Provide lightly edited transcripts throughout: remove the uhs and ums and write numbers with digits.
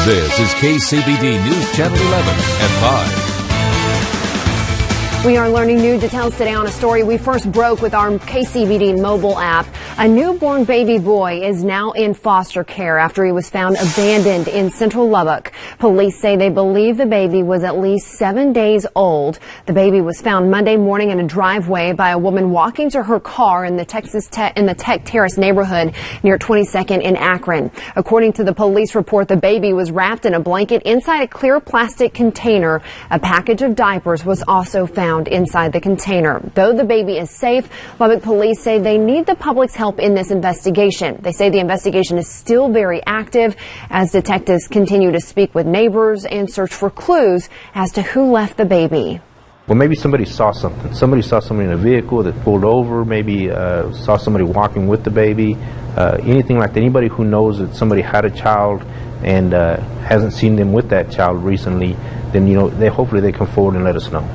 This is KCBD News Channel 11 at 5. We are learning new details today on a story we first broke with our KCBD mobile app. A newborn baby boy is now in foster care after he was found abandoned in central Lubbock. Police say they believe the baby was at least 7 days old. The baby was found Monday morning in a driveway by a woman walking to her car in the Tech Terrace neighborhood near 22nd in Akron. According to the police report, the baby was wrapped in a blanket inside a clear plastic container. A package of diapers was also found inside the container. Though the baby is safe, Lubbock police say they need the public's help in this investigation. They say the investigation is still very active as detectives continue to speak with neighbors and search for clues as to who left the baby. Well, maybe somebody saw something. Somebody saw somebody in a vehicle that pulled over, maybe saw somebody walking with the baby, anything like that. Anybody who knows that somebody had a child and hasn't seen them with that child recently, then, hopefully they come forward and let us know.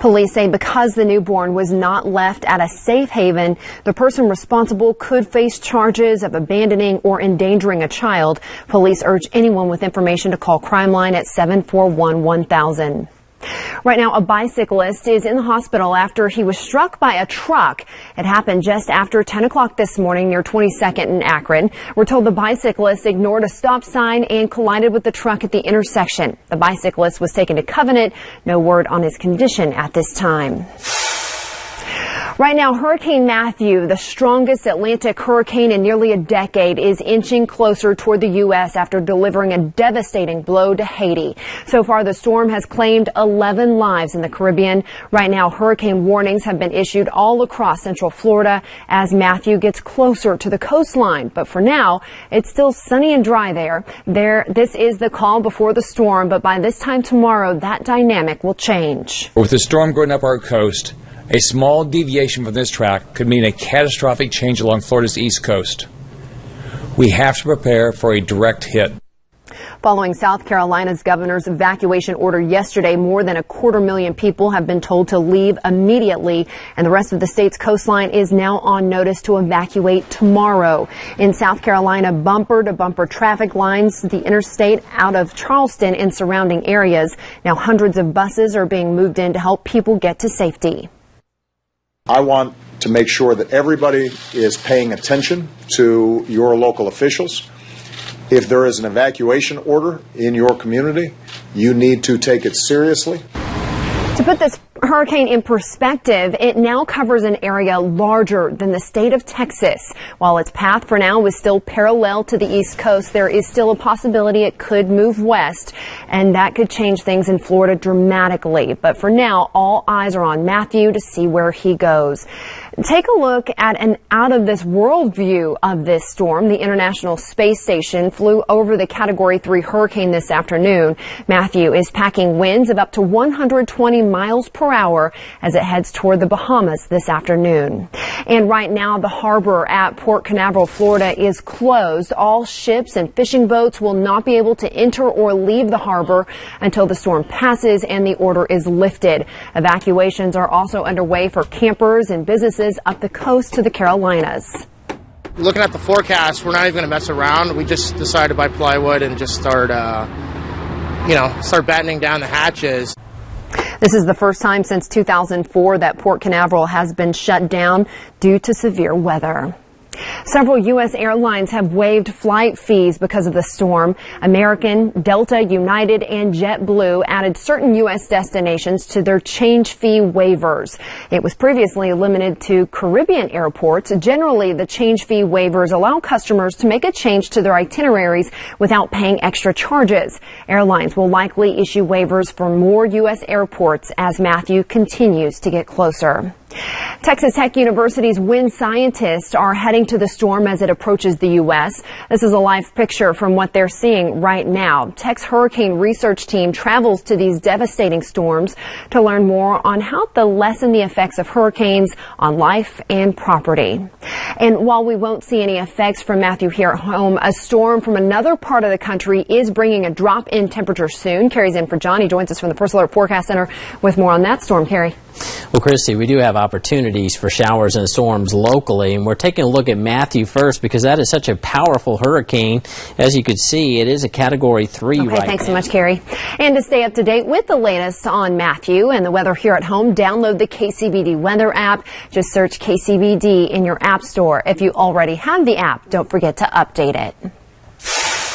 Police say because the newborn was not left at a safe haven, the person responsible could face charges of abandoning or endangering a child. Police urge anyone with information to call Crime Line at 741-1000. Right now, a bicyclist is in the hospital after he was struck by a truck. It happened just after 10 o'clock this morning near 22nd in Akron. We're told the bicyclist ignored a stop sign and collided with the truck at the intersection. The bicyclist was taken to Covenant. No word on his condition at this time. Right now, Hurricane Matthew, the strongest Atlantic hurricane in nearly a decade, is inching closer toward the U.S. after delivering a devastating blow to Haiti. So far, the storm has claimed 11 lives in the Caribbean. Right now, hurricane warnings have been issued all across Central Florida as Matthew gets closer to the coastline. But for now, it's still sunny and dry there. This is the calm before the storm, but by this time tomorrow, that dynamic will change. With the storm going up our coast, a small deviation from this track could mean a catastrophic change along Florida's east coast. We have to prepare for a direct hit. Following South Carolina's governor's evacuation order yesterday, more than 250,000 people have been told to leave immediately, and the rest of the state's coastline is now on notice to evacuate tomorrow. In South Carolina, bumper-to-bumper traffic lines the interstate out of Charleston and surrounding areas. Now hundreds of buses are being moved in to help people get to safety. I want to make sure that everybody is paying attention to your local officials. If there is an evacuation order in your community, you need to take it seriously. To put this hurricane in perspective, it now covers an area larger than the state of Texas. While its path for now is still parallel to the East Coast, there is still a possibility it could move west, and that could change things in Florida dramatically. But for now, all eyes are on Matthew to see where he goes. Take a look at an out-of-this-world view of this storm. The International Space Station flew over the Category 3 hurricane this afternoon. Matthew is packing winds of up to 120 miles per hour as it heads toward the Bahamas this afternoon. And right now, the harbor at Port Canaveral, Florida is closed. All ships and fishing boats will not be able to enter or leave the harbor until the storm passes and the order is lifted. Evacuations are also underway for campers and businesses up the coast to the Carolinas. Looking at the forecast, we're not even going to mess around. We just decided to buy plywood and just start battening down the hatches. This is the first time since 2004 that Port Canaveral has been shut down due to severe weather. Several U.S. airlines have waived flight fees because of the storm. American, Delta, United, and JetBlue added certain U.S. destinations to their change fee waivers. It was previously limited to Caribbean airports. Generally, the change fee waivers allow customers to make a change to their itineraries without paying extra charges. Airlines will likely issue waivers for more U.S. airports as Matthew continues to get closer. Texas Tech University's wind scientists are heading to the storm as it approaches the U.S. This is a live picture from what they're seeing right now. Tech's hurricane research team travels to these devastating storms to learn more on how to lessen the effects of hurricanes on life and property. And while we won't see any effects from Matthew here at home, a storm from another part of the country is bringing a drop in temperature soon. Carrie's in for John. He joins us from the First Alert Forecast Center with more on that storm. Carrie. Well, Christy, we do have opportunities for showers and storms locally, and we're taking a look at Matthew first because that is such a powerful hurricane. As you can see, it is a Category 3 right now. Thanks so much, Carrie. And to stay up to date with the latest on Matthew and the weather here at home, download the KCBD Weather app. Just search KCBD in your app store. If you already have the app, don't forget to update it.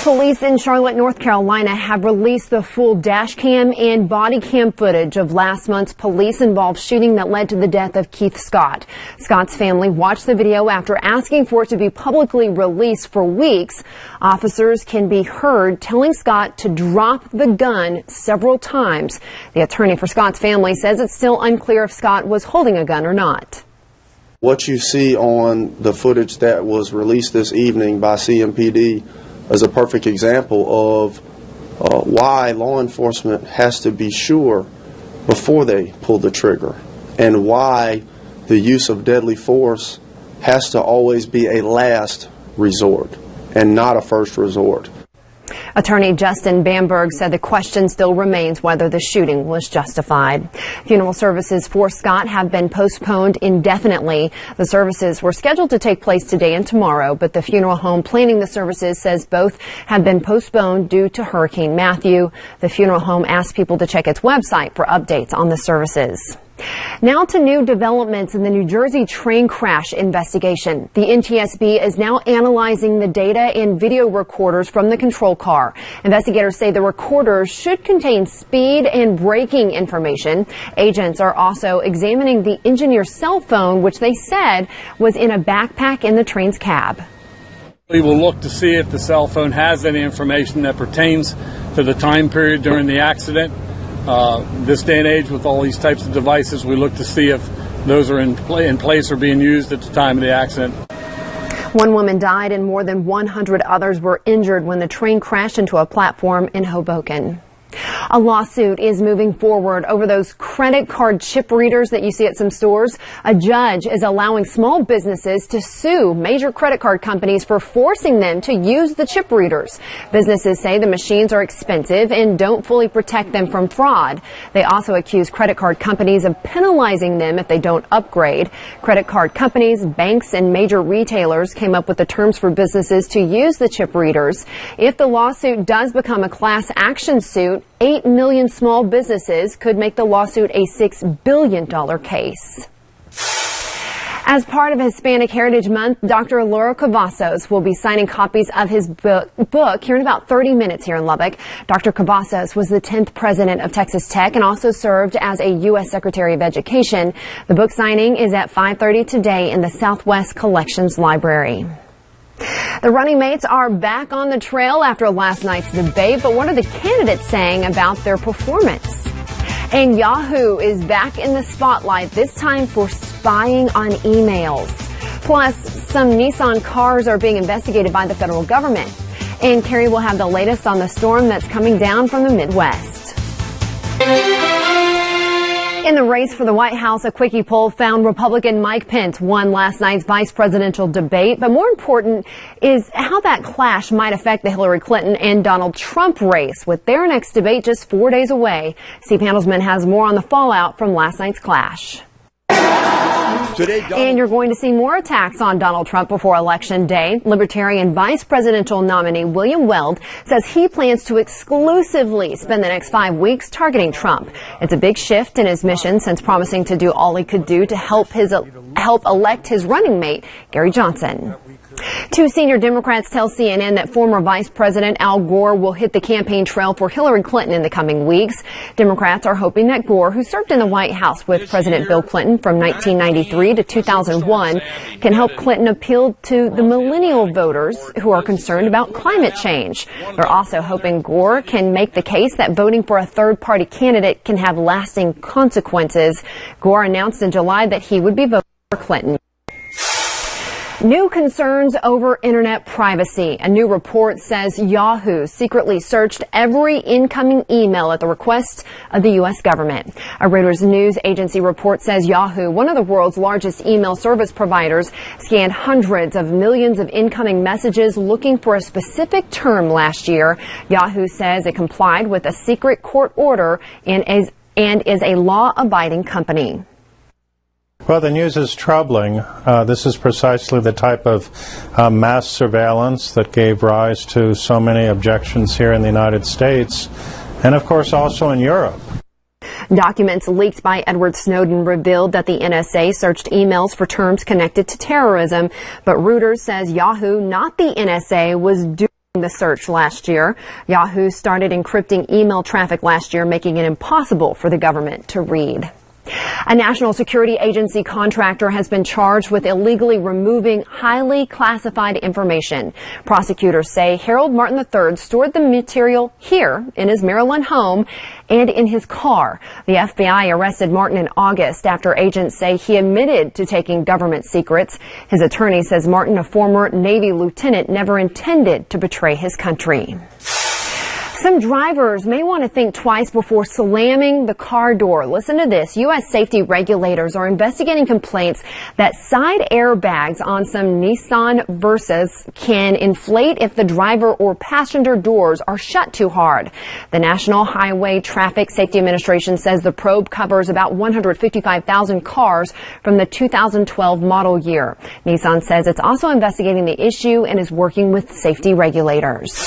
Police in Charlotte, North Carolina have released the full dash cam and body cam footage of last month's police-involved shooting that led to the death of Keith Scott. Scott's family watched the video after asking for it to be publicly released for weeks. Officers can be heard telling Scott to drop the gun several times. The attorney for Scott's family says it's still unclear if Scott was holding a gun or not. What you see on the footage that was released this evening by CMPD is a perfect example of why law enforcement has to be sure before they pull the trigger, and why the use of deadly force has to always be a last resort and not a first resort. Attorney Justin Bamberg said the question still remains whether the shooting was justified. Funeral services for Scott have been postponed indefinitely. The services were scheduled to take place today and tomorrow, but the funeral home planning the services says both have been postponed due to Hurricane Matthew. The funeral home asked people to check its website for updates on the services. Now to new developments in the New Jersey train crash investigation. The NTSB is now analyzing the data and video recorders from the control car. Investigators say the recorders should contain speed and braking information. Agents are also examining the engineer's cell phone, which they said was in a backpack in the train's cab. We will look to see if the cell phone has any information that pertains to the time period during the accident. This day and age, with all these types of devices, we look to see if those are in place or being used at the time of the accident. One woman died and more than 100 others were injured when the train crashed into a platform in Hoboken. A lawsuit is moving forward over those credit card chip readers that you see at some stores. A judge is allowing small businesses to sue major credit card companies for forcing them to use the chip readers. Businesses say the machines are expensive and don't fully protect them from fraud. They also accuse credit card companies of penalizing them if they don't upgrade. Credit card companies, banks, and major retailers came up with the terms for businesses to use the chip readers. If the lawsuit does become a class action suit, 8 million small businesses could make the lawsuit a $6 billion case. As part of Hispanic Heritage Month, Dr. Laura Cavazos will be signing copies of his book here in about 30 minutes here in Lubbock. Dr. Cavazos was the 10th president of Texas Tech and also served as a U.S. Secretary of Education. The book signing is at 5:30 today in the Southwest Collections Library. The running mates are back on the trail after last night's debate, but what are the candidates saying about their performance? And Yahoo is back in the spotlight, this time for spying on emails. Plus, some Nissan cars are being investigated by the federal government. And Carrie will have the latest on the storm that's coming down from the Midwest. In the race for the White House, a quickie poll found Republican Mike Pence won last night's vice presidential debate. But more important is how that clash might affect the Hillary Clinton and Donald Trump race, with their next debate just 4 days away. Steve Handelsman has more on the fallout from last night's clash. And you're going to see more attacks on Donald Trump before Election Day. Libertarian vice presidential nominee William Weld says he plans to exclusively spend the next 5 weeks targeting Trump. It's a big shift in his mission since promising to do all he could do to help elect his running mate, Gary Johnson. Two senior Democrats tell CNN that former Vice President Al Gore will hit the campaign trail for Hillary Clinton in the coming weeks. Democrats are hoping that Gore, who served in the White House with President Bill Clinton from 1993 to 2001, can help Clinton appeal to the millennial voters who are concerned about climate change. They're also hoping Gore can make the case that voting for a third-party candidate can have lasting consequences. Gore announced in July that he would be voting for Clinton. New concerns over internet privacy. A new report says Yahoo secretly searched every incoming email at the request of the U.S. government. A Reuters news agency report says Yahoo, one of the world's largest email service providers, scanned hundreds of millions of incoming messages looking for a specific term last year. Yahoo says it complied with a secret court order and is a law-abiding company. Well, the news is troubling. This is precisely the type of mass surveillance that gave rise to so many objections here in the United States, and of course also in Europe. Documents leaked by Edward Snowden revealed that the NSA searched emails for terms connected to terrorism, but Reuters says Yahoo, not the NSA, was doing the search last year. Yahoo started encrypting email traffic last year, making it impossible for the government to read. A National Security Agency contractor has been charged with illegally removing highly classified information. Prosecutors say Harold Martin III stored the material here in his Maryland home and in his car. The FBI arrested Martin in August after agents say he admitted to taking government secrets. His attorney says Martin, a former Navy lieutenant, never intended to betray his country. Some drivers may want to think twice before slamming the car door. Listen to this. U.S. safety regulators are investigating complaints that side airbags on some Nissan Versas can inflate if the driver or passenger doors are shut too hard. The National Highway Traffic Safety Administration says the probe covers about 155,000 cars from the 2012 model year. Nissan says it's also investigating the issue and is working with safety regulators.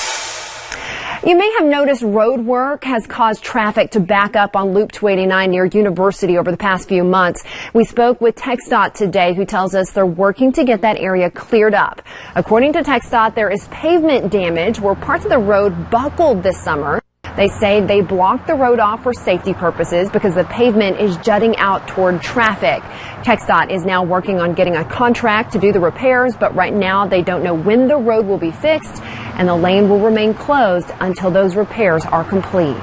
You may have noticed road work has caused traffic to back up on Loop 289 near University over the past few months. We spoke with TxDOT today, who tells us they're working to get that area cleared up. According to TxDOT, there is pavement damage where parts of the road buckled this summer. They say they blocked the road off for safety purposes because the pavement is jutting out toward traffic. TxDOT is now working on getting a contract to do the repairs, but right now they don't know when the road will be fixed, and the lane will remain closed until those repairs are complete.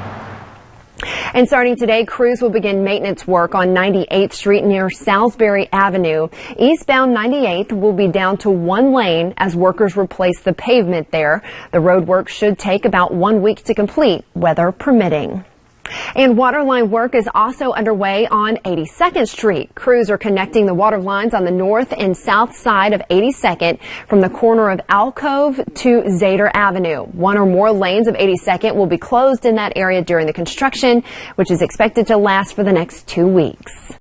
And starting today, crews will begin maintenance work on 98th Street near Salisbury Avenue. Eastbound 98th will be down to one lane as workers replace the pavement there. The road work should take about 1 week to complete, weather permitting. And waterline work is also underway on 82nd Street. Crews are connecting the water lines on the north and south side of 82nd from the corner of Alcove to Zader Avenue. One or more lanes of 82nd will be closed in that area during the construction, which is expected to last for the next 2 weeks.